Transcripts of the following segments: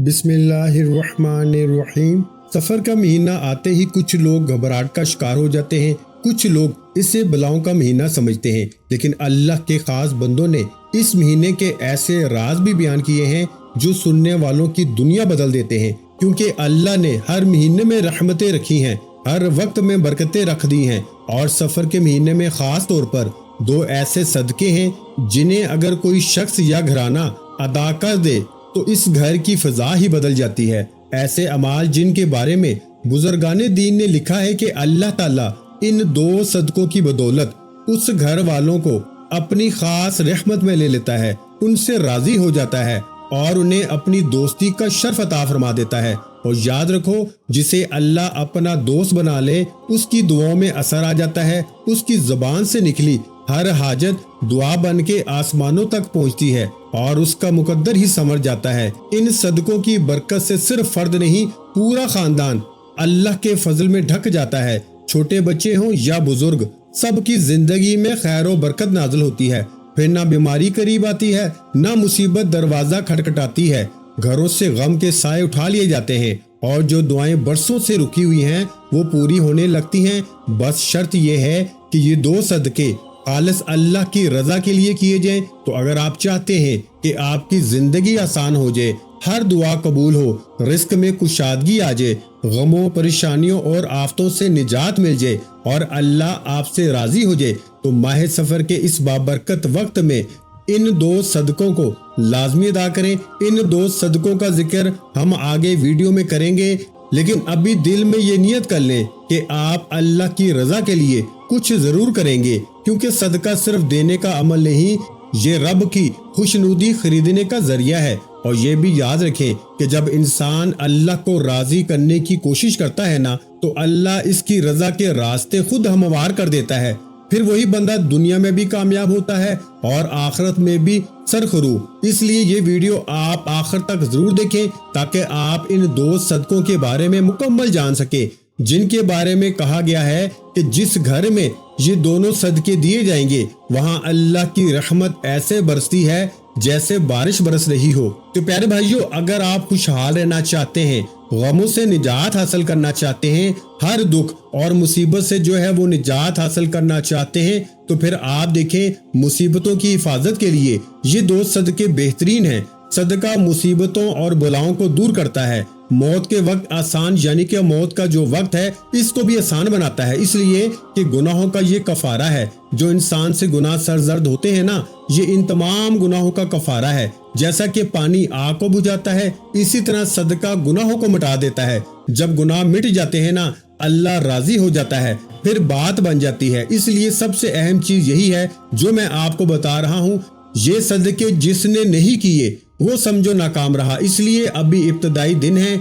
بسم اللہ الرحمن الرحیم۔ سفر کا مہینہ آتے ہی کچھ لوگ گھبراہٹ کا شکار ہو جاتے ہیں، کچھ لوگ اسے بلاؤں کا مہینہ سمجھتے ہیں، لیکن اللہ کے خاص بندوں نے اس مہینے کے ایسے راز بھی بیان کیے ہیں جو سننے والوں کی دنیا بدل دیتے ہیں، کیونکہ اللہ نے ہر مہینے میں رحمتیں رکھی ہیں، ہر وقت میں برکتیں رکھ دی ہیں، اور سفر کے مہینے میں خاص طور پر دو ایسے صدقے ہیں جنہیں اگر کوئی شخص یا گھرانہ ادا کر دے تو اس گھر کی فضا ہی بدل جاتی ہے۔ ایسے اعمال جن کے بارے میں بزرگان دین نے لکھا ہے کہ اللہ تعالیٰ ان دو صدقوں کی بدولت اس گھر والوں کو اپنی خاص رحمت میں لے لیتا ہے، ان سے راضی ہو جاتا ہے اور انہیں اپنی دوستی کا شرف عطا فرما دیتا ہے۔ اور یاد رکھو، جسے اللہ اپنا دوست بنا لے اس کی دعاؤں میں اثر آ جاتا ہے، اس کی زبان سے نکلی ہر حاجت دعا بن کے آسمانوں تک پہنچتی ہے اور اس کا مقدر ہی سمجھ جاتا ہے۔ ان صدقوں کی برکت سے صرف فرد نہیں، پورا خاندان اللہ کے فضل میں ڈھک جاتا ہے۔ چھوٹے بچے ہوں یا بزرگ، سب کی زندگی میں خیر و برکت نازل ہوتی ہے، پھر نہ بیماری قریب آتی ہے، نہ مصیبت دروازہ کھٹکھٹاتی ہے، گھروں سے غم کے سائے اٹھا لیے جاتے ہیں، اور جو دعائیں برسوں سے رکی ہوئی ہیں وہ پوری ہونے لگتی ہیں۔ بس شرط یہ ہے کہ یہ دو صدقے خالص اللہ کی رضا کے لیے کیے جائیں۔ تو اگر آپ چاہتے ہیں کہ آپ کی زندگی آسان ہو جائے، ہر دعا قبول ہو، رزق میں کشادگی آ جائے، غموں پریشانیوں اور آفتوں سے نجات مل جائے اور اللہ آپ سے راضی ہو جائے، تو ماہ سفر کے اس بابرکت وقت میں ان دو صدقوں کو لازمی ادا کریں۔ ان دو صدقوں کا ذکر ہم آگے ویڈیو میں کریں گے، لیکن ابھی دل میں یہ نیت کر لیں کہ آپ اللہ کی رضا کے لیے کچھ ضرور کریں گے، کیونکہ صدقہ صرف دینے کا عمل نہیں، یہ رب کی خوشنودی خریدنے کا ذریعہ ہے۔ اور یہ بھی یاد رکھیں کہ جب انسان اللہ کو راضی کرنے کی کوشش کرتا ہے نا، تو اللہ اس کی رضا کے راستے خود ہموار کر دیتا ہے، پھر وہی بندہ دنیا میں بھی کامیاب ہوتا ہے اور آخرت میں بھی سرخرو۔ اس لیے یہ ویڈیو آپ آخر تک ضرور دیکھیں تاکہ آپ ان دو صدقوں کے بارے میں مکمل جان سکیں، جن کے بارے میں کہا گیا ہے کہ جس گھر میں یہ دونوں صدقے دیے جائیں گے وہاں اللہ کی رحمت ایسے برستی ہے جیسے بارش برس رہی ہو۔ تو پیارے بھائیو، اگر آپ خوشحال رہنا چاہتے ہیں، غموں سے نجات حاصل کرنا چاہتے ہیں، ہر دکھ اور مصیبت سے جو ہے وہ نجات حاصل کرنا چاہتے ہیں، تو پھر آپ دیکھیں مصیبتوں کی حفاظت کے لیے یہ دو صدقے بہترین ہیں۔ صدقہ مصیبتوں اور بلاؤں کو دور کرتا ہے، موت کے وقت آسان یعنی کہ موت کا جو وقت ہے اس کو بھی آسان بناتا ہے، اس لیے کہ گناہوں کا یہ کفارہ ہے۔ جو انسان سے گناہ سرزد ہوتے ہیں نا، یہ ان تمام گناہوں کا کفارہ ہے۔ جیسا کہ پانی آگ کو بجھاتا ہے، اسی طرح صدقہ گناہوں کو مٹا دیتا ہے۔ جب گناہ مٹ جاتے ہیں نا، اللہ راضی ہو جاتا ہے، پھر بات بن جاتی ہے۔ اس لیے سب سے اہم چیز یہی ہے جو میں آپ کو بتا رہا ہوں، یہ صدقے جس نے نہیں کیے وہ سمجھو ناکام رہا۔ اس لیے ابھی ابتدائی دن ہے،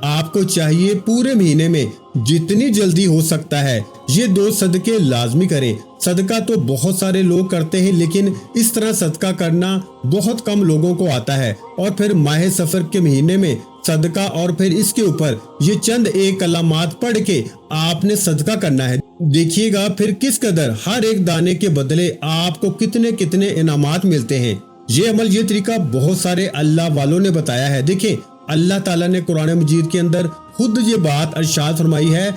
آپ کو چاہیے پورے مہینے میں جتنی جلدی ہو سکتا ہے یہ دو صدقے لازمی کریں۔ صدقہ تو بہت سارے لوگ کرتے ہیں، لیکن اس طرح صدقہ کرنا بہت کم لوگوں کو آتا ہے، اور پھر ماہ سفر کے مہینے میں صدقہ، اور پھر اس کے اوپر یہ چند ایک کلمات پڑھ کے آپ نے صدقہ کرنا ہے۔ دیکھیے گا پھر کس قدر ہر ایک دانے کے بدلے آپ کو کتنے کتنے انعامات ملتے ہیں۔ یہ عمل، یہ طریقہ بہت سارے اللہ والوں نے بتایا ہے۔ دیکھیں، اللہ تعالیٰ نے قرآن مجید کے اندر خود یہ بات ارشاد فرمائی ہے۔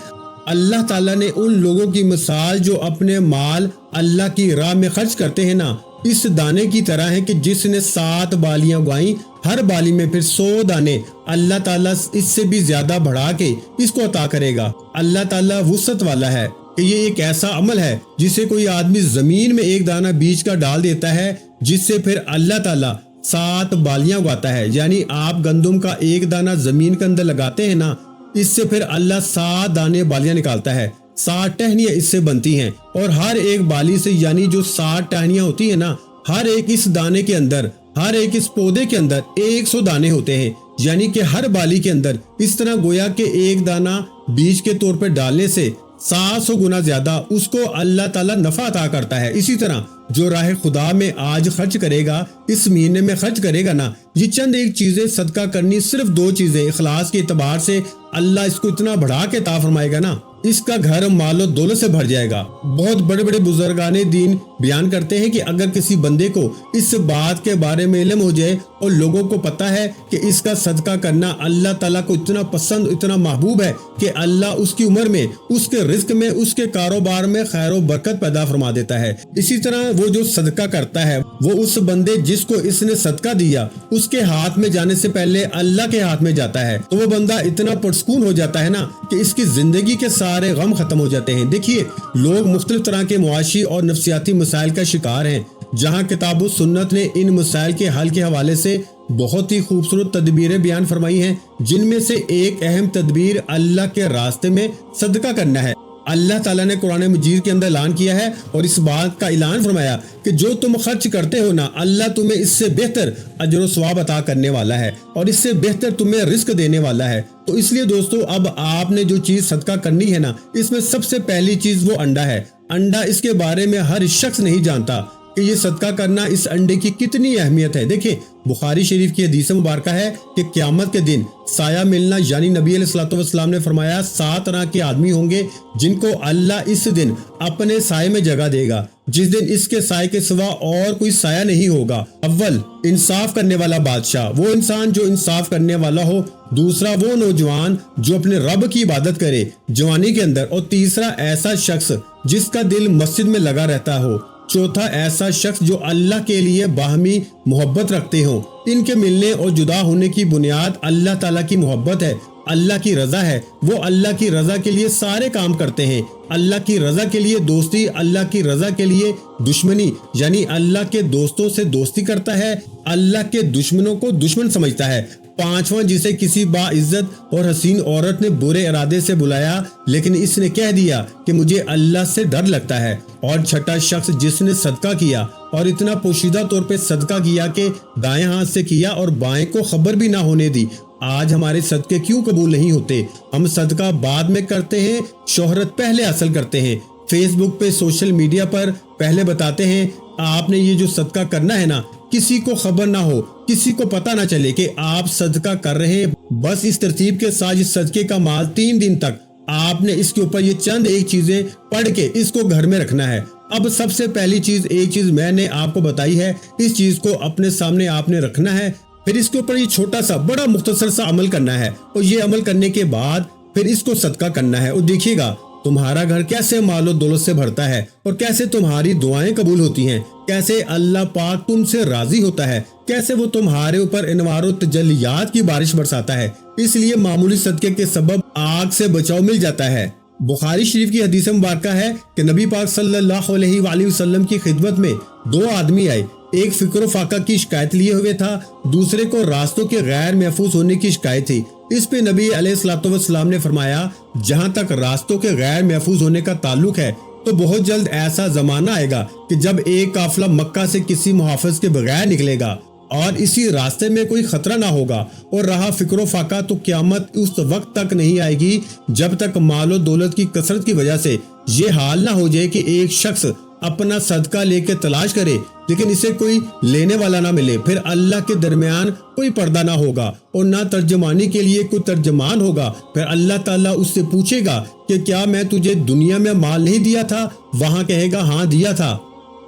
اللہ تعالیٰ نے ان لوگوں کی مثال جو اپنے مال اللہ کی راہ میں خرچ کرتے ہیں نا، اس دانے کی طرح ہے کہ جس نے 7 بالیاں اگائیں، ہر بالی میں پھر 100 دانے، اللہ تعالیٰ اس سے بھی زیادہ بڑھا کے اس کو عطا کرے گا۔ اللہ تعالیٰ وسعت والا ہے کہ یہ ایک ایسا عمل ہے جسے کوئی آدمی زمین میں ایک دانہ بیج کا ڈال دیتا ہے، جس سے پھر اللہ تعالیٰ 7 بالیاں اگاتا ہے۔ یعنی آپ گندم کا ایک دانہ زمین کے اندر لگاتے ہیں نا، اس سے پھر اللہ 7 دانے بالیاں نکالتا ہے، 7 ٹہنیاں اس سے بنتی ہیں، اور ہر ایک بالی سے یعنی جو 7 ٹہنیاں ہوتی ہیں نا، ہر ایک اس دانے کے اندر، ہر ایک اس پودے کے اندر 100 دانے ہوتے ہیں، یعنی کہ ہر بالی کے اندر اس طرح گویا کہ ایک دانہ بیج کے طور پر ڈالنے سے 700 گنا زیادہ اس کو اللہ تعالیٰ نفع عطا کرتا ہے۔ اسی طرح جو راہ خدا میں آج خرچ کرے گا، اس مہینے میں خرچ کرے گا نا، یہ چند ایک چیزیں صدقہ کرنی، صرف 2 چیزیں اخلاص کے اعتبار سے اللہ اس کو اتنا بڑھا کے عطا فرمائے گا نا، اس کا گھر مال و دولت سے بھر جائے گا۔ بہت بڑے بڑے بزرگان دین بیان کرتے ہیں کہ اگر کسی بندے کو اس بات کے بارے میں علم ہو جائے اور لوگوں کو پتا ہے کہ اس کا صدقہ کرنا اللہ تعالیٰ کو اتنا پسند، اتنا محبوب ہے کہ اللہ اس کی عمر میں، اس کے رزق میں، اس کے کاروبار میں خیر و برکت پیدا فرما دیتا ہے۔ اسی طرح وہ جو صدقہ کرتا ہے، وہ اس بندے جس کو اس نے صدقہ دیا اس کے ہاتھ میں جانے سے پہلے اللہ کے ہاتھ میں جاتا ہے، تو وہ بندہ اتنا پرسکون ہو جاتا ہے نا کہ اس کی زندگی کے سارے غم ختم ہو جاتے ہیں۔ دیکھیے، لوگ مختلف طرح کے معاشی اور نفسیاتی مسائل کا شکار ہیں، جہاں کتاب و سنت نے ان مسائل کے حل کے حوالے سے بہت ہی خوبصورت تدبیریں بیان فرمائی ہیں، جن میں سے ایک اہم تدبیر اللہ کے راستے میں صدقہ کرنا ہے۔ اللہ تعالیٰ نے قرآن مجید کے اندر اعلان کیا ہے اور اس بات کا اعلان فرمایا کہ جو تم خرچ کرتے ہو نا، اللہ تمہیں اس سے بہتر اجر و ثواب عطا کرنے والا ہے اور اس سے بہتر تمہیں رزق دینے والا ہے۔ تو اس لیے دوستو، اب آپ نے جو چیز صدقہ کرنی ہے نا، اس میں سب سے پہلی چیز وہ انڈا ہے۔ انڈا، اس کے بارے میں ہر شخص نہیں جانتا کہ یہ صدقہ کرنا، اس انڈے کی کتنی اہمیت ہے۔ دیکھیں، بخاری شریف کی حدیث مبارکہ ہے کہ قیامت کے دن سایہ ملنا، یعنی نبی علیہ الصلوۃ والسلام نے فرمایا 7 طرح کے آدمی ہوں گے جن کو اللہ اس دن اپنے سائے میں جگہ دے گا، جس دن اس کے سائے کے سوا اور کوئی سایہ نہیں ہوگا۔ اول، انصاف کرنے والا بادشاہ، وہ انسان جو انصاف کرنے والا ہو۔ دوسرا، وہ نوجوان جو اپنے رب کی عبادت کرے جوانی کے اندر۔ اور تیسرا، ایسا شخص جس کا دل مسجد میں لگا رہتا ہو۔ چوتھا، ایسا شخص جو اللہ کے لیے باہمی محبت رکھتے ہوں۔ ان کے ملنے اور جدا ہونے کی بنیاد اللہ تعالیٰ کی محبت ہے، اللہ کی رضا ہے۔ وہ اللہ کی رضا کے لیے سارے کام کرتے ہیں، اللہ کی رضا کے لیے دوستی، اللہ کی رضا کے لیے دشمنی، یعنی اللہ کے دوستوں سے دوستی کرتا ہے، اللہ کے دشمنوں کو دشمن سمجھتا ہے۔ پانچواں، جسے کسی باعزت اور حسین عورت نے برے ارادے سے بلایا لیکن اس نے کہہ دیا کہ مجھے اللہ سے ڈر لگتا ہے۔ اور چھٹا شخص جس نے صدقہ کیا اور اتنا پوشیدہ طور پہ صدقہ کیا کہ دائیں ہاتھ سے کیا اور بائیں کو خبر بھی نہ ہونے دی۔ آج ہمارے صدقے کیوں قبول نہیں ہوتے؟ ہم صدقہ بعد میں کرتے ہیں، شہرت پہلے حاصل کرتے ہیں، فیس بک پہ، سوشل میڈیا پر پہلے بتاتے ہیں آپ نے یہ جو صدقہ کرنا ہے نا، کسی کو خبر نہ ہو، کسی کو پتہ نہ چلے کہ آپ صدقہ کر رہے ہیں۔ بس اس ترتیب کے ساتھ اس صدقے کا مال 3 دن تک آپ نے اس کے اوپر یہ چند ایک چیزیں پڑھ کے اس کو گھر میں رکھنا ہے۔ اب سب سے پہلی چیز، ایک چیز میں نے آپ کو بتائی ہے، اس چیز کو اپنے سامنے آپ نے رکھنا ہے، پھر اس کے اوپر یہ چھوٹا سا بڑا مختصر سا عمل کرنا ہے، اور یہ عمل کرنے کے بعد پھر اس کو صدقہ کرنا ہے۔ اور دیکھیے گا تمہارا گھر کیسے مال و دولت سے بھرتا ہے، اور کیسے تمہاری دعائیں قبول ہوتی ہیں، کیسے اللہ پاک تم سے راضی ہوتا ہے، کیسے وہ تمہارے اوپر انوار و تجلیات کی بارش برساتا ہے۔ اس لیے معمولی صدقے کے سبب آگ سے بچاؤ مل جاتا ہے۔ بخاری شریف کی حدیث مبارکہ ہے کہ نبی پاک صلی اللہ علیہ وآلہ وسلم کی خدمت میں 2 آدمی آئے، ایک فکر و فاقہ کی شکایت لیے ہوئے تھا، دوسرے کو راستوں کے غیر محفوظ ہونے کی شکایت تھی۔ اس پہ نبی علیہ الصلوۃ والسلام نے فرمایا، جہاں تک راستوں کے غیر محفوظ ہونے کا تعلق ہے تو بہت جلد ایسا زمانہ آئے گا کہ جب ایک قافلہ مکہ سے کسی محافظ کے بغیر نکلے گا اور اسی راستے میں کوئی خطرہ نہ ہوگا، اور رہا فکر و فاقہ، تو قیامت اس وقت تک نہیں آئے گی جب تک مال و دولت کی کثرت کی وجہ سے یہ حال نہ ہو جائے کہ ایک شخص اپنا صدقہ لے کے تلاش کرے لیکن اسے کوئی لینے والا نہ ملے۔ پھر اللہ کے درمیان کوئی پردہ نہ ہوگا اور نہ ترجمانی کے لیے کوئی ترجمان ہوگا۔ پھر اللہ تعالیٰ اس سے پوچھے گا کہ کیا میں تجھے دنیا میں مال نہیں دیا تھا؟ وہاں کہے گا ہاں دیا تھا۔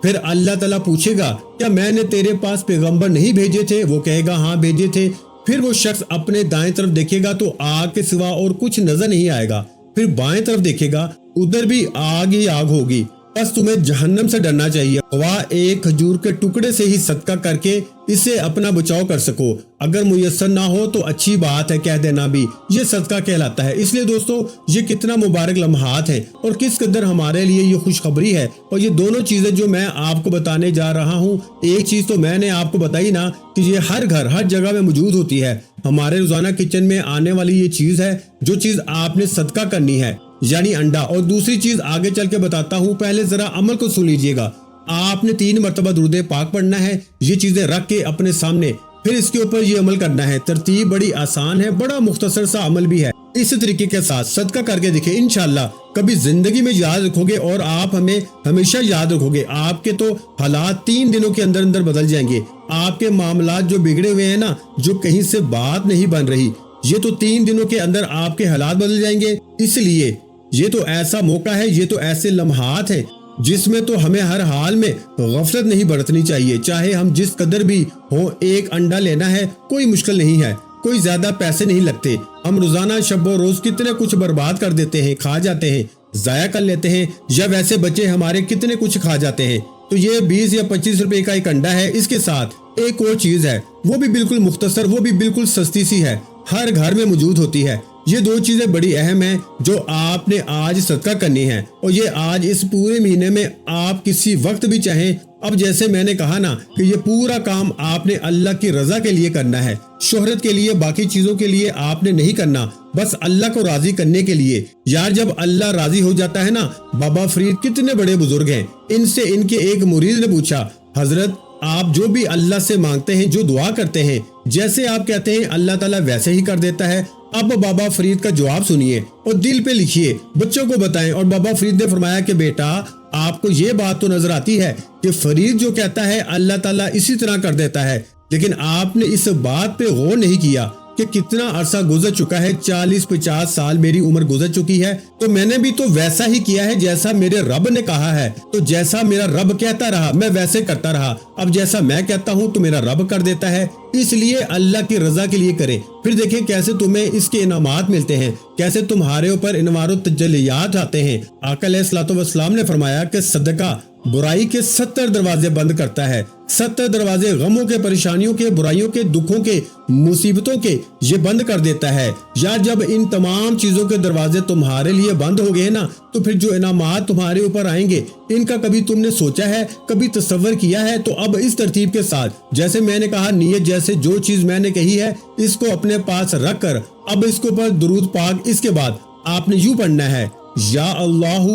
پھر اللہ تعالیٰ پوچھے گا کیا میں نے تیرے پاس پیغمبر نہیں بھیجے تھے؟ وہ کہے گا ہاں بھیجے تھے۔ پھر وہ شخص اپنے دائیں طرف دیکھے گا تو آگ کے سوا اور کچھ نظر نہیں آئے گا، پھر بائیں طرف دیکھے گا، ادھر بھی آگ ہی آگ ہوگی۔ بس تمہیں جہنم سے ڈرنا چاہیے، خواہ ایک کھجور کے ٹکڑے سے ہی صدقہ کر کے اسے اپنا بچاؤ کر سکو۔ اگر میسر نہ ہو تو اچھی بات ہے، کہہ دینا بھی یہ صدقہ کہلاتا ہے۔ اس لیے دوستو، یہ کتنا مبارک لمحات ہیں اور کس قدر ہمارے لیے یہ خوشخبری ہے۔ اور یہ دونوں چیزیں جو میں آپ کو بتانے جا رہا ہوں، ایک چیز تو میں نے آپ کو بتائی نا کہ یہ ہر گھر، ہر جگہ میں موجود ہوتی ہے، ہمارے روزانہ کچن میں آنے والی یہ چیز ہے جو چیز آپ نے صدقہ کرنی ہے، یعنی انڈا۔ اور دوسری چیز آگے چل کے بتاتا ہوں، پہلے ذرا عمل کو سن لیجئے گا۔ آپ نے 3 مرتبہ درود پاک پڑھنا ہے، یہ چیزیں رکھ کے اپنے سامنے، پھر اس کے اوپر یہ عمل کرنا ہے۔ ترتیب بڑی آسان ہے، بڑا مختصر سا عمل بھی ہے۔ اس طریقے کے ساتھ صدقہ کر کے دیکھیں، انشاءاللہ کبھی زندگی میں یاد رکھو گے، اور آپ ہمیں ہمیشہ یاد رکھو گے۔ آپ کے تو حالات 3 دنوں کے اندر اندر بدل جائیں گے۔ آپ کے معاملات جو بگڑے ہوئے ہیں نا، جو کہیں سے بات نہیں بن رہی، یہ تو 3 دنوں کے اندر آپ کے حالات بدل جائیں گے۔ اس لیے یہ تو ایسا موقع ہے، یہ تو ایسے لمحات ہیں جس میں تو ہمیں ہر حال میں غفلت نہیں برتنی چاہیے، چاہے ہم جس قدر بھی ہوں۔ ایک انڈا لینا ہے کوئی مشکل نہیں ہے، کوئی زیادہ پیسے نہیں لگتے۔ ہم روزانہ شب و روز کتنے کچھ برباد کر دیتے ہیں، کھا جاتے ہیں، ضائع کر لیتے ہیں، یا ویسے بچے ہمارے کتنے کچھ کھا جاتے ہیں۔ تو یہ 20 یا 25 روپے کا ایک انڈا ہے، اس کے ساتھ ایک اور چیز ہے، وہ بھی بالکل مختصر، وہ بھی بالکل سستی سی ہے، ہر گھر میں موجود ہوتی ہے۔ یہ 2 چیزیں بڑی اہم ہیں جو آپ نے آج صدقہ کرنی ہے، اور یہ آج اس پورے مہینے میں آپ کسی وقت بھی چاہیں۔ اب جیسے میں نے کہا نا کہ یہ پورا کام آپ نے اللہ کی رضا کے لیے کرنا ہے، شہرت کے لیے، باقی چیزوں کے لیے آپ نے نہیں کرنا، بس اللہ کو راضی کرنے کے لیے۔ یار جب اللہ راضی ہو جاتا ہے نا، بابا فرید کتنے بڑے بزرگ ہیں، ان سے ان کے ایک مرید نے پوچھا، حضرت آپ جو بھی اللہ سے مانگتے ہیں، جو دعا کرتے ہیں، جیسے آپ کہتے ہیں اللہ تعالیٰ ویسے ہی کر دیتا ہے؟ اب بابا فرید کا جواب سنیے اور دل پہ لکھیے، بچوں کو بتائیں۔ اور بابا فرید نے فرمایا کہ بیٹا آپ کو یہ بات تو نظر آتی ہے کہ فرید جو کہتا ہے اللہ تعالیٰ اسی طرح کر دیتا ہے، لیکن آپ نے اس بات پہ غور نہیں کیا کہ کتنا عرصہ گزر چکا ہے، 40-50 سال میری عمر گزر چکی ہے، تو میں نے بھی تو ویسا ہی کیا ہے جیسا میرے رب نے کہا ہے، تو جیسا میرا رب کہتا رہا میں ویسے کرتا رہا، اب جیسا میں کہتا ہوں تو میرا رب کر دیتا ہے۔ اس لیے اللہ کی رضا کے لیے کریں، پھر دیکھیں کیسے تمہیں اس کے انعامات ملتے ہیں، کیسے تمہارے اوپر انوار و تجلیات آتے ہیں۔ آقا علیہ الصلوۃ والسلام نے فرمایا کہ صدقہ برائی کے 70 دروازے بند کرتا ہے، 70 دروازے غموں کے، پریشانیوں کے، برائیوں کے، دکھوں کے، مصیبتوں کے یہ بند کر دیتا ہے۔ یا جب ان تمام چیزوں کے دروازے تمہارے لیے بند ہو گئے نا، تو پھر جو انعامات تمہارے اوپر آئیں گے ان کا کبھی تم نے سوچا ہے، کبھی تصور کیا ہے؟ تو اب اس ترتیب کے ساتھ جیسے میں نے کہا، نیت جیسے جو چیز میں نے کہی ہے اس کو اپنے پاس رکھ کر اب اس کے اوپر درود پاک، اس کے بعد آپ نے یوں پڑھنا ہے، یا اللہ،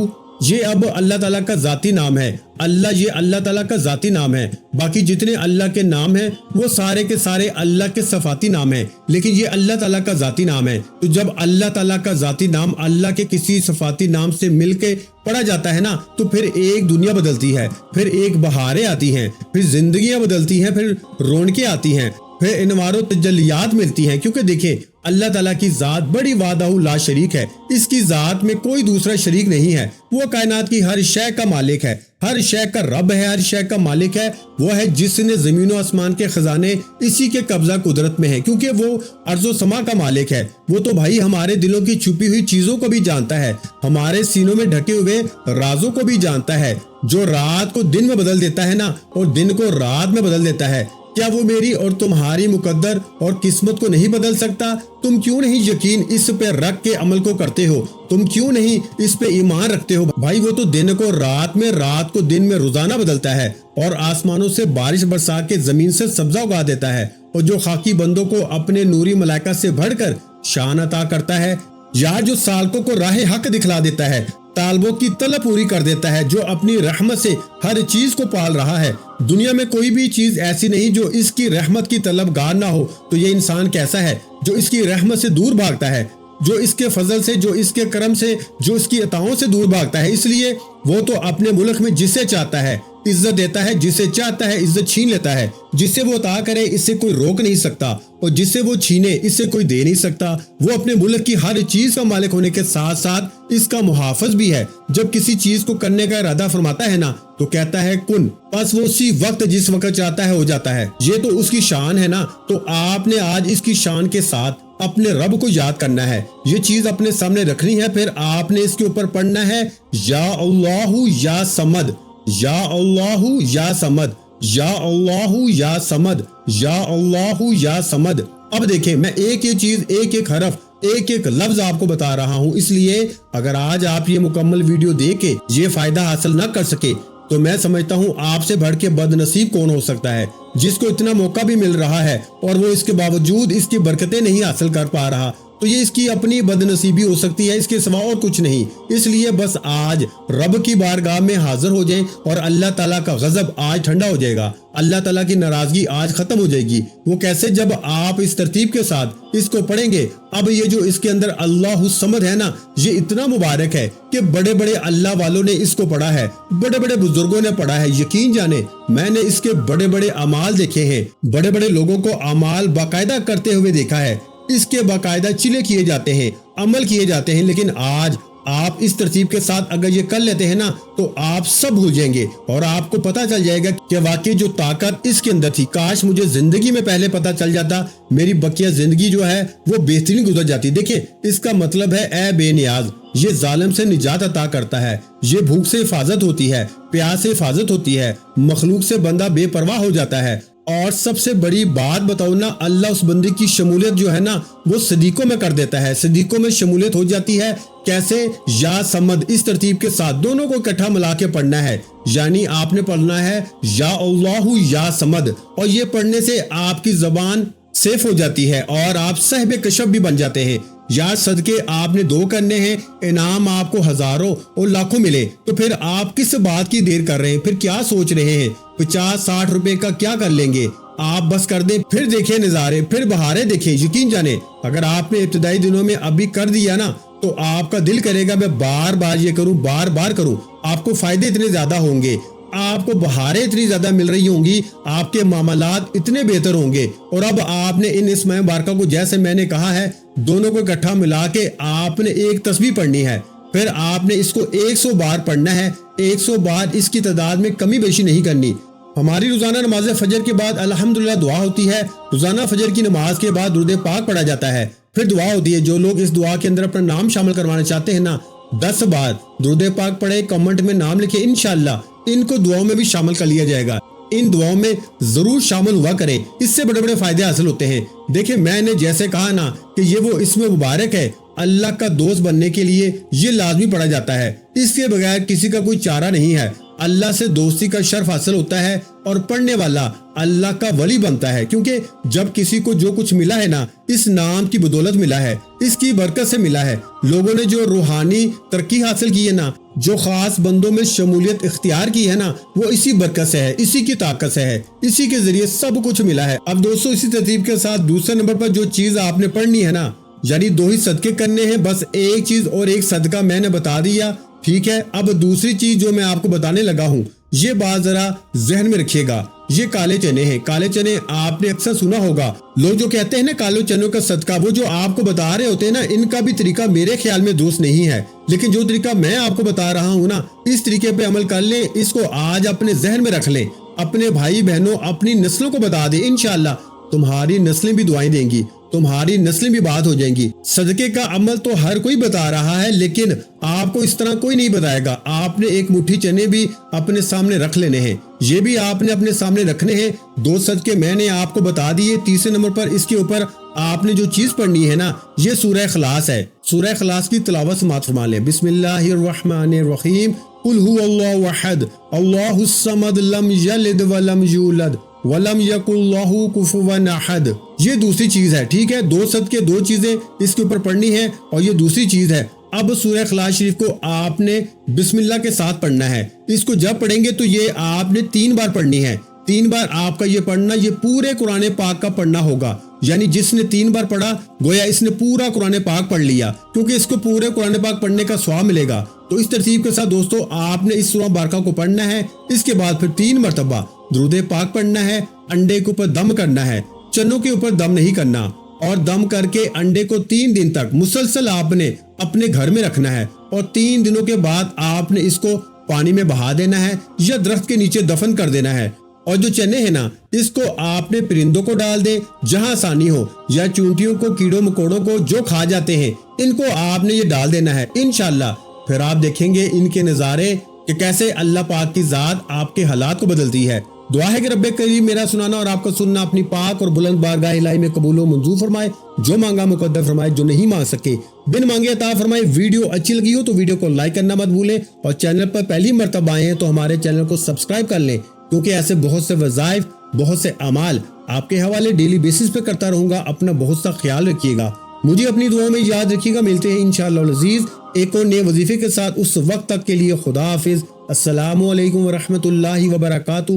یہ اب اللہ تعالیٰ کا ذاتی نام ہے، اللہ یہ اللہ تعالیٰ کا ذاتی نام ہے، باقی جتنے اللہ کے نام ہیں وہ سارے کے سارے اللہ کے صفاتی نام ہیں، لیکن یہ اللہ تعالیٰ کا ذاتی نام ہے۔ تو جب اللہ تعالیٰ کا ذاتی نام اللہ کے کسی صفاتی نام سے مل کے پڑھا جاتا ہے نا، تو پھر ایک دنیا بدلتی ہے، پھر ایک بہاریں آتی ہیں، پھر زندگیاں بدلتی ہیں، پھر رونقیں آتی ہیں، پھر انوار و تجلیات ملتی ہیں۔ کیونکہ دیکھیں اللہ تعالیٰ کی ذات بڑی وحدہ لا شریک ہے، اس کی ذات میں کوئی دوسرا شریک نہیں ہے، وہ کائنات کی ہر شے کا مالک ہے، ہر شے کا رب ہے، ہر شے کا مالک ہے، وہ ہے جس نے زمین و آسمان کے خزانے اسی کے قبضہ قدرت میں ہیں، کیونکہ وہ ارض و سما کا مالک ہے۔ وہ تو بھائی ہمارے دلوں کی چھپی ہوئی چیزوں کو بھی جانتا ہے، ہمارے سینوں میں ڈھکے ہوئے رازوں کو بھی جانتا ہے، جو رات کو دن میں بدل دیتا ہے نا، اور دن کو رات میں بدل دیتا ہے۔ کیا وہ میری اور تمہاری مقدر اور قسمت کو نہیں بدل سکتا؟ تم کیوں نہیں یقین اس پہ رکھ کے عمل کو کرتے ہو؟ تم کیوں نہیں اس پہ ایمان رکھتے ہو؟ بھائی وہ تو دن کو رات میں، رات کو دن میں روزانہ بدلتا ہے، اور آسمانوں سے بارش برسا کے زمین سے سبزہ اگا دیتا ہے، اور جو خاکی بندوں کو اپنے نوری ملائکہ سے بڑھ کر شان عطا کرتا ہے، یا جو سالکوں کو راہ حق دکھلا دیتا ہے، طالبوں کی طلب پوری کر دیتا ہے، جو اپنی رحمت سے ہر چیز کو پال رہا ہے۔ دنیا میں کوئی بھی چیز ایسی نہیں جو اس کی رحمت کی طلبگار نہ ہو، تو یہ انسان کیسا ہے جو اس کی رحمت سے دور بھاگتا ہے، جو اس کے فضل سے، جو اس کے کرم سے، جو اس کی عطاؤں سے دور بھاگتا ہے۔ اس لیے وہ تو اپنے ملک میں جسے چاہتا ہے عزت دیتا ہے، جسے چاہتا ہے عزت چھین لیتا ہے، جس سے وہ عطا کرے اس سے کوئی روک نہیں سکتا، اور جس سے وہ چھینے اس سے کوئی دے نہیں سکتا۔ وہ اپنے ملک کی ہر چیز کا مالک ہونے کے ساتھ ساتھ اس کا محافظ بھی ہے۔ جب کسی چیز کو کرنے کا ارادہ فرماتا ہے نا، تو کہتا ہے کن، بس وہ اسی وقت جس وقت چاہتا ہے ہو جاتا ہے۔ یہ تو اس کی شان ہے نا، تو آپ نے آج اس کی شان کے ساتھ اپنے رب کو یاد کرنا ہے، یہ چیز اپنے سامنے رکھنی ہے، پھر آپ نے اس کے اوپر پڑھنا ہے، یا اللہ یا سمد، یا اللہ یا سمد، یا اللہ یا سمد، یا اللہ یا سمد۔ اب دیکھیں میں ایک ایک چیز، ایک ایک حرف، ایک ایک لفظ آپ کو بتا رہا ہوں، اس لیے اگر آج آپ یہ مکمل ویڈیو دیکھ کے یہ فائدہ حاصل نہ کر سکے تو میں سمجھتا ہوں آپ سے بڑھ کے بد نصیب کون ہو سکتا ہے، جس کو اتنا موقع بھی مل رہا ہے اور وہ اس کے باوجود اس کی برکتیں نہیں حاصل کر پا رہا، تو یہ اس کی اپنی بد نصیبی ہو سکتی ہے، اس کے سوا اور کچھ نہیں۔ اس لیے بس آج رب کی بارگاہ میں حاضر ہو جائیں، اور اللہ تعالیٰ کا غضب آج ٹھنڈا ہو جائے گا، اللہ تعالیٰ کی ناراضگی آج ختم ہو جائے گی۔ وہ کیسے؟ جب آپ اس ترتیب کے ساتھ اس کو پڑھیں گے۔ اب یہ جو اس کے اندر اللہ الصمد ہے نا، یہ اتنا مبارک ہے کہ بڑے بڑے اللہ والوں نے اس کو پڑھا ہے، بڑے بڑے بزرگوں نے پڑھا ہے۔ یقین جانے میں نے اس کے بڑے بڑے اعمال دیکھے ہیں، بڑے بڑے لوگوں کو اعمال باقاعدہ کرتے ہوئے دیکھا ہے۔ اس کے باقاعدہ چلے کیے جاتے ہیں، عمل کیے جاتے ہیں، لیکن آج آپ اس ترتیب کے ساتھ اگر یہ کر لیتے ہیں نا تو آپ سب بھول جائیں گے اور آپ کو پتا چل جائے گا کہ واقعی جو طاقت اس کے اندر تھی، کاش مجھے زندگی میں پہلے پتا چل جاتا، میری بقیہ زندگی جو ہے وہ بہترین گزر جاتی۔ دیکھیں اس کا مطلب ہے اے بے نیاز، یہ ظالم سے نجات عطا کرتا ہے، یہ بھوک سے حفاظت ہوتی ہے، پیاس سے حفاظت ہوتی ہے، مخلوق سے بندہ بے پرواہ ہو جاتا ہے۔ اور سب سے بڑی بات بتاؤ نا، اللہ اس بندے کی شمولیت جو ہے نا وہ صدیقوں میں کر دیتا ہے، صدیقوں میں شمولیت ہو جاتی ہے۔ کیسے؟ یا سمد، اس ترتیب کے ساتھ دونوں کو اکٹھا ملا کے پڑھنا ہے، یعنی آپ نے پڑھنا ہے یا اللہ یا سمد، اور یہ پڑھنے سے آپ کی زبان سیف ہو جاتی ہے اور آپ صاحب کشف بھی بن جاتے ہیں۔ یا صدقے آپ نے 2 کرنے ہیں، انعام آپ کو ہزاروں اور لاکھوں ملے، تو پھر آپ کس بات کی دیر کر رہے ہیں؟ پھر کیا سوچ رہے ہیں؟ 50-60 روپے کا کیا کر لیں گے؟ آپ بس کر دیں، پھر دیکھیں نظارے، پھر بہاریں دیکھیں۔ یقین جانیں اگر آپ نے ابتدائی دنوں میں ابھی کر دیا نا تو آپ کا دل کرے گا میں بار بار یہ کروں، بار بار کروں۔ آپ کو فائدے اتنے زیادہ ہوں گے، آپ کو بہاریں اتنی زیادہ مل رہی ہوں گی، آپ کے معاملات اتنے بہتر ہوں گے۔ اور اب آپ نے ان اسماء مبارکہ کو جیسے میں نے کہا ہے دونوں کو اکٹھا ملا کے آپ نے ایک تسبیح پڑھنی ہے، پھر آپ نے اس کو 100 بار پڑھنا ہے، 100 بار، اس کی تعداد میں کمی بیشی نہیں کرنی۔ ہماری روزانہ نماز فجر کے بعد الحمدللہ دعا ہوتی ہے، روزانہ فجر کی نماز کے بعد درود پاک پڑھا جاتا ہے، پھر دعا ہوتی ہے۔ جو لوگ اس دعا کے اندر اپنا نام شامل کروانا چاہتے ہیں نا 10 بار درود پاک پڑھے، کمنٹ میں نام لکھے، انشاءاللہ ان کو دعاؤں میں بھی شامل کر لیا جائے گا۔ ان دعاؤں میں ضرور شامل ہوا کریں، اس سے بڑے بڑے فائدے حاصل ہوتے ہیں۔ دیکھیں میں نے جیسے کہا نا کہ یہ وہ اسم مبارک ہے، اللہ کا دوست بننے کے لیے یہ لازمی پڑھا جاتا ہے، اس کے بغیر کسی کا کوئی چارہ نہیں ہے۔ اللہ سے دوستی کا شرف حاصل ہوتا ہے اور پڑھنے والا اللہ کا ولی بنتا ہے، کیونکہ جب کسی کو جو کچھ ملا ہے نا اس نام کی بدولت ملا ہے، اس کی برکت سے ملا ہے۔ لوگوں نے جو روحانی ترقی حاصل کی ہے نا، جو خاص بندوں میں شمولیت اختیار کی ہے نا، وہ اسی برکت سے ہے، اسی کی طاقت سے ہے، اسی کے ذریعے سب کچھ ملا ہے۔ اب دوستو اسی ترتیب کے ساتھ دوسرے نمبر پر جو چیز آپ نے پڑھنی ہے نا، یعنی 2 ہی صدقے کرنے ہیں، بس ایک چیز اور ایک صدقہ میں نے بتا دیا، ٹھیک ہے۔ اب دوسری چیز جو میں آپ کو بتانے لگا ہوں یہ بات ذرا ذہن میں رکھیے گا، یہ کالے چنے ہیں۔ کالے چنے آپ نے اکثر سنا ہوگا، لوگ جو کہتے ہیں نا کالے چنوں کا صدقہ، وہ جو آپ کو بتا رہے ہوتے ہیں نا ان کا بھی طریقہ میرے خیال میں درست نہیں ہے، لیکن جو طریقہ میں آپ کو بتا رہا ہوں نا اس طریقے پہ عمل کر لیں، اس کو آج اپنے ذہن میں رکھ لیں، اپنے بھائی بہنوں اپنی نسلوں کو بتا دیں، انشاءاللہ تمہاری نسلیں بھی دعائیں دیں گی، تمہاری نسلیں بھی بات ہو جائیں گی۔ صدقے کا عمل تو ہر کوئی بتا رہا ہے، لیکن آپ کو اس طرح کوئی نہیں بتائے گا۔ آپ نے ایک مٹھی چنے بھی اپنے سامنے رکھ لینے ہیں، یہ بھی آپ نے اپنے سامنے رکھنے ہیں۔ 2 صدقے میں نے آپ کو بتا دیے۔ تیسرے نمبر پر اس کے اوپر آپ نے جو چیز پڑھنی ہے نا یہ سورہ اخلاص ہے۔ سورہ اخلاص کی تلاوت سماعت فرما لیں۔ بسم اللہ الرحمن الرحیم، قل هو اللہ احد اللہ الصمد لم یلد ولم یولد وَلَمْ يَكُنْ لَهُ كُفُوًا أَحَدٌ۔ یہ دوسری چیز ہے، ٹھیک ہے۔ 2 صدقے 2 چیزیں اس کے اوپر پڑھنی ہے اور یہ دوسری چیز ہے۔ اب سورہ اخلاص شریف کو آپ نے بسم اللہ کے ساتھ پڑھنا ہے۔ اس کو جب پڑھیں گے تو یہ آپ نے 3 بار پڑھنی ہے، 3 بار آپ کا یہ پڑھنا، یہ پورے قرآن پاک کا پڑھنا ہوگا، یعنی جس نے 3 بار پڑھا گویا اس نے پورا قرآن پاک پڑھ لیا، کیونکہ اس کو پورے قرآن پاک پڑھنے کا ثواب ملے گا۔ تو اس ترتیب کے ساتھ دوستو آپ نے اس سورہ مبارکہ کو پڑھنا ہے۔ اس کے بعد پھر 3 مرتبہ درود پاک پڑھنا ہے، انڈے کے اوپر دم کرنا ہے، چنوں کے اوپر دم نہیں کرنا، اور دم کر کے انڈے کو 3 دن تک مسلسل آپ نے اپنے گھر میں رکھنا ہے، اور 3 دنوں کے بعد آپ نے اس کو پانی میں بہا دینا ہے یا درخت کے نیچے دفن کر دینا ہے۔ اور جو چنے ہیں نا اس کو آپ نے پرندوں کو ڈال دیں جہاں آسانی ہو، یا چونٹیوں کو، کیڑوں مکوڑوں کو جو کھا جاتے ہیں ان کو آپ نے یہ ڈال دینا ہے انشاءاللہ۔ پھر آپ دیکھیں گے ان کے نظارے کہ کیسے اللہ پاک کی ذات آپ کے حالات کو بدلتی ہے۔ دعا ہے کہ رب کریم میرا سنانا اور آپ کا سننا اپنی پاک اور بلند بارگاہ الہی میں قبول و منظور فرمائے، جو مانگا مقدر فرمائے، جو نہیں مانگ سکے بن مانگے عطا فرمائے۔ ویڈیو اچھی لگی ہو تو ویڈیو کو لائک کرنا مت بھولیں، اور چینل پر پہلی مرتبہ آئے ہیں تو ہمارے چینل کو سبسکرائب کر لیں، کیونکہ ایسے بہت سے وظائف، بہت سے اعمال آپ کے حوالے ڈیلی بیسس پہ کرتا رہوں گا۔ اپنا بہت سا خیال رکھیے گا، مجھے اپنی دعاؤں میں یاد رکھیے گا۔ ملتے ہیں انشاءاللہ العزیز ایک اور نئے وظیفے کے ساتھ، اس وقت تک کے لیے خدا حافظ۔ السلام علیکم ورحمۃ اللہ وبرکاتہ۔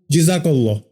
جزاک اللہ۔